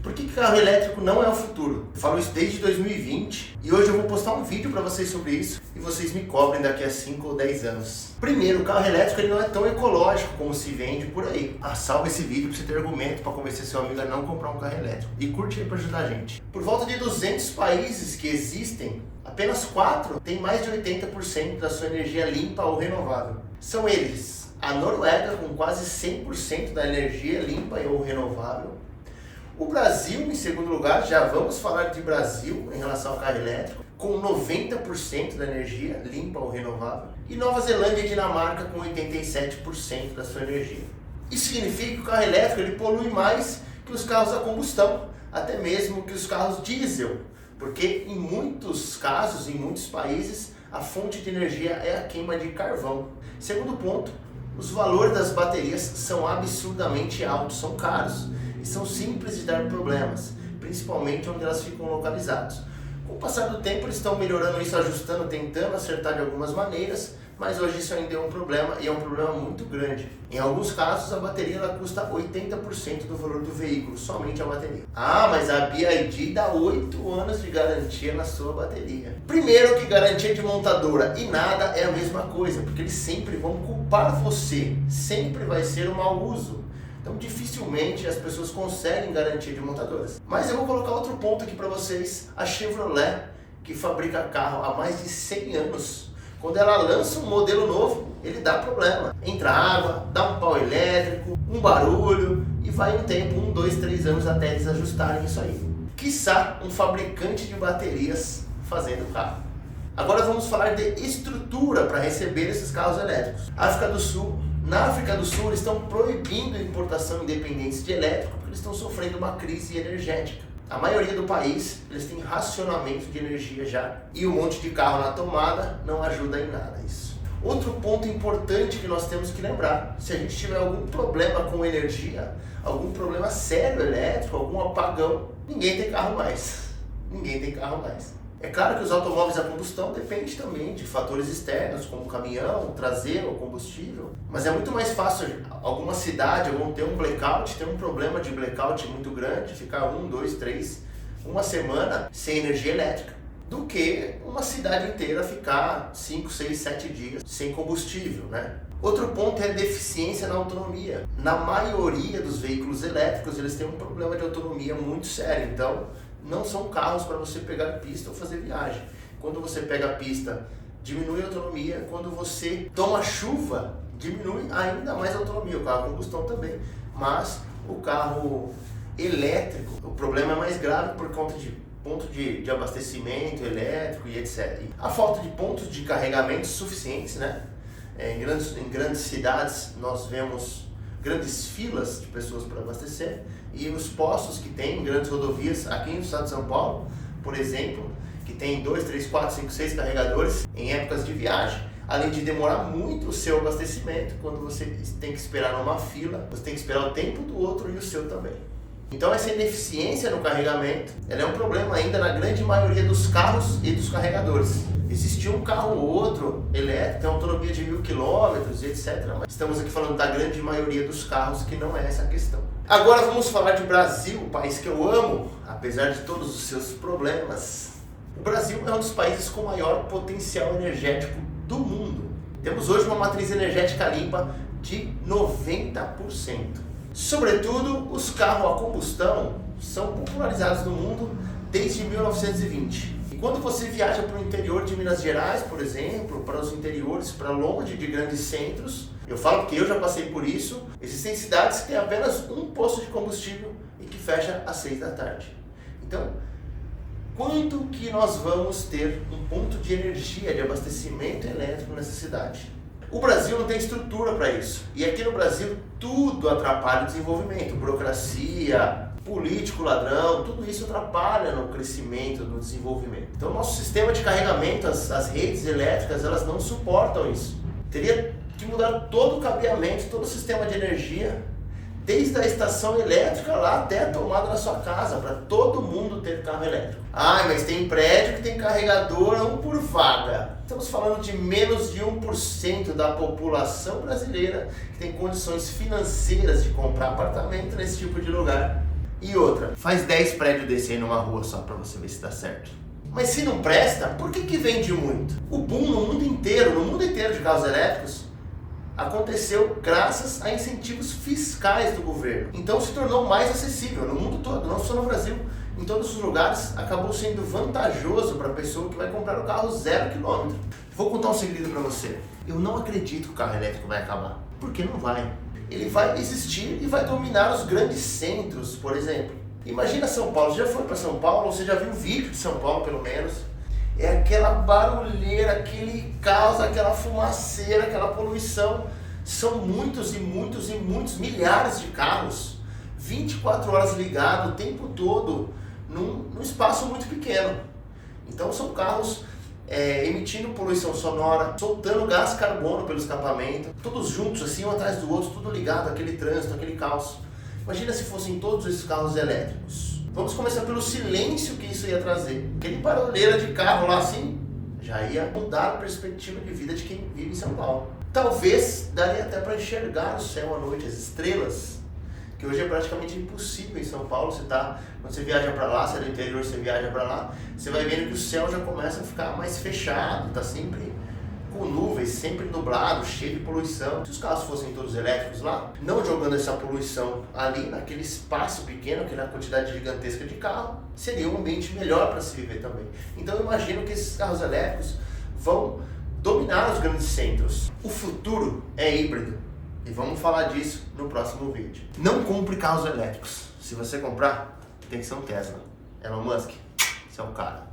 Por que carro elétrico não é o futuro? Eu falo isso desde 2020 e hoje eu vou postar um vídeo para vocês sobre isso e vocês me cobrem daqui a 5 ou 10 anos. Primeiro, o carro elétrico ele não é tão ecológico como se vende por aí. Salva esse vídeo para você ter argumento para convencer seu amigo a não comprar um carro elétrico. E curte aí para ajudar a gente. Por volta de 200 países que existem, apenas 4 têm mais de 80% da sua energia limpa ou renovável. São eles: a Noruega, com quase 100% da energia limpa ou renovável. O Brasil, em segundo lugar, já vamos falar de Brasil em relação ao carro elétrico, com 90% da energia limpa ou renovável. E Nova Zelândia e Dinamarca com 87% da sua energia. Isso significa que o carro elétrico ele polui mais que os carros a combustão, até mesmo que os carros diesel, porque em muitos casos, em muitos países, a fonte de energia é a queima de carvão. Segundo ponto, os valores das baterias são absurdamente altos, são caros e são simples de dar problemas, principalmente onde elas ficam localizadas. Com o passar do tempo eles estão melhorando isso, ajustando, tentando acertar de algumas maneiras, mas hoje isso ainda é um problema e é um problema muito grande. Em alguns casos a bateria ela custa 80% do valor do veículo, somente a bateria. Mas a BYD dá 8 anos de garantia na sua bateria. Primeiro que garantia de montadora e nada é a mesma coisa, porque eles sempre vão culpar você, sempre vai ser um mau uso. Então dificilmente as pessoas conseguem garantia de montadoras. Mas eu vou colocar outro ponto aqui para vocês. A Chevrolet, que fabrica carro há mais de 100 anos, quando ela lança um modelo novo, ele dá problema. Entra água, dá um pau elétrico, um barulho e vai um tempo, 1, 2, 3 anos até eles ajustarem isso aí. Quiçá um fabricante de baterias fazendo carro. Agora vamos falar de estrutura para receber esses carros elétricos. Na África do Sul eles estão proibindo a importação independente de elétrico porque eles estão sofrendo uma crise energética. A maioria do país, eles têm racionamento de energia já e um monte de carro na tomada não ajuda em nada isso. Outro ponto importante que nós temos que lembrar, se a gente tiver algum problema com energia, algum problema sério elétrico, algum apagão, ninguém tem carro mais. Ninguém tem carro mais. É claro que os automóveis a combustão dependem também de fatores externos, como caminhão, traseiro ou combustível. Mas é muito mais fácil alguma cidade ter um blackout, ter um problema de blackout muito grande, ficar 1, 2, 3, uma semana sem energia elétrica, do que uma cidade inteira ficar 5, 6, 7 dias sem combustível, né? Outro ponto é a deficiência na autonomia. Na maioria dos veículos elétricos, eles têm um problema de autonomia muito sério, então não são carros para você pegar pista ou fazer viagem. Quando você pega a pista, diminui a autonomia. Quando você toma chuva, diminui ainda mais a autonomia. O carro a combustão também. Mas o carro elétrico, o problema é mais grave por conta de ponto de abastecimento elétrico e etc. A falta de pontos de carregamento suficientes, né? Em grandes cidades nós vemos grandes filas de pessoas para abastecer e os postos que tem em grandes rodovias, aqui no estado de São Paulo, por exemplo, que tem 2, 3, 4, 5, 6 carregadores em épocas de viagem, além de demorar muito o seu abastecimento, quando você tem que esperar numa fila, você tem que esperar o tempo do outro e o seu também. Então essa ineficiência no carregamento, ela é um problema ainda na grande maioria dos carros e dos carregadores. Existe um carro ou outro elétrico, tem autonomia de 1000 km, etc. Mas estamos aqui falando da grande maioria dos carros que não é essa a questão. Agora vamos falar de Brasil, o país que eu amo, apesar de todos os seus problemas. O Brasil é um dos países com maior potencial energético do mundo. Temos hoje uma matriz energética limpa de 90%. Sobretudo, os carros a combustão são popularizados no mundo desde 1920. E quando você viaja para o interior de Minas Gerais, por exemplo, para os interiores, para longe de grandes centros, eu falo porque eu já passei por isso, existem cidades que têm apenas um posto de combustível e que fecha às 6 da tarde. Então, quando que nós vamos ter um ponto de energia, de abastecimento elétrico nessa cidade? O Brasil não tem estrutura para isso. E aqui no Brasil tudo atrapalha o desenvolvimento. Burocracia, político ladrão, tudo isso atrapalha no crescimento, no desenvolvimento. Então nosso sistema de carregamento, as redes elétricas, elas não suportam isso. Teria que mudar todo o cabeamento, todo o sistema de energia, desde a estação elétrica lá até a tomada da sua casa, para todo mundo ter carro elétrico. Mas tem prédio que tem carregador 1 por vaga. Estamos falando de menos de 1% da população brasileira que tem condições financeiras de comprar apartamento nesse tipo de lugar. E outra, faz 10 prédios desse aí numa rua só pra você ver se dá certo. Mas se não presta, por que vende muito? O boom no mundo inteiro de carros elétricos, aconteceu graças a incentivos fiscais do governo. Então se tornou mais acessível no mundo todo, não só no Brasil. Em todos os lugares acabou sendo vantajoso para a pessoa que vai comprar o carro 0 km. Vou contar um segredo para você. Eu não acredito que o carro elétrico vai acabar. Porque não vai. Ele vai existir e vai dominar os grandes centros, por exemplo. Imagina São Paulo. Você já foi para São Paulo? Você já viu um vídeo de São Paulo, pelo menos? É aquela barulheira, aquele caos, aquela fumaceira, aquela poluição. São muitos e muitos e muitos, milhares de carros, 24 horas ligados o tempo todo, num espaço muito pequeno. Então são carros emitindo poluição sonora, soltando gás carbono pelo escapamento, todos juntos, assim, um atrás do outro, tudo ligado, aquele trânsito, aquele caos. Imagina se fossem todos esses carros elétricos. Vamos começar pelo silêncio que isso ia trazer. Aquele barulheira de carro lá assim, já ia mudar a perspectiva de vida de quem vive em São Paulo. Talvez daria até para enxergar o céu à noite, as estrelas, que hoje é praticamente impossível em São Paulo. Quando você viaja para lá, se é do interior, você viaja para lá, você vai vendo que o céu já começa a ficar mais fechado, está sempre com nuvens, sempre nublado, cheio de poluição. Se os carros fossem todos elétricos lá, não jogando essa poluição ali naquele espaço pequeno, aquela quantidade gigantesca de carro, seria um ambiente melhor para se viver também. Então eu imagino que esses carros elétricos vão dominar os grandes centros. O futuro é híbrido e vamos falar disso no próximo vídeo. Não compre carros elétricos. Se você comprar, tem que ser um Tesla. Elon Musk, você é o cara.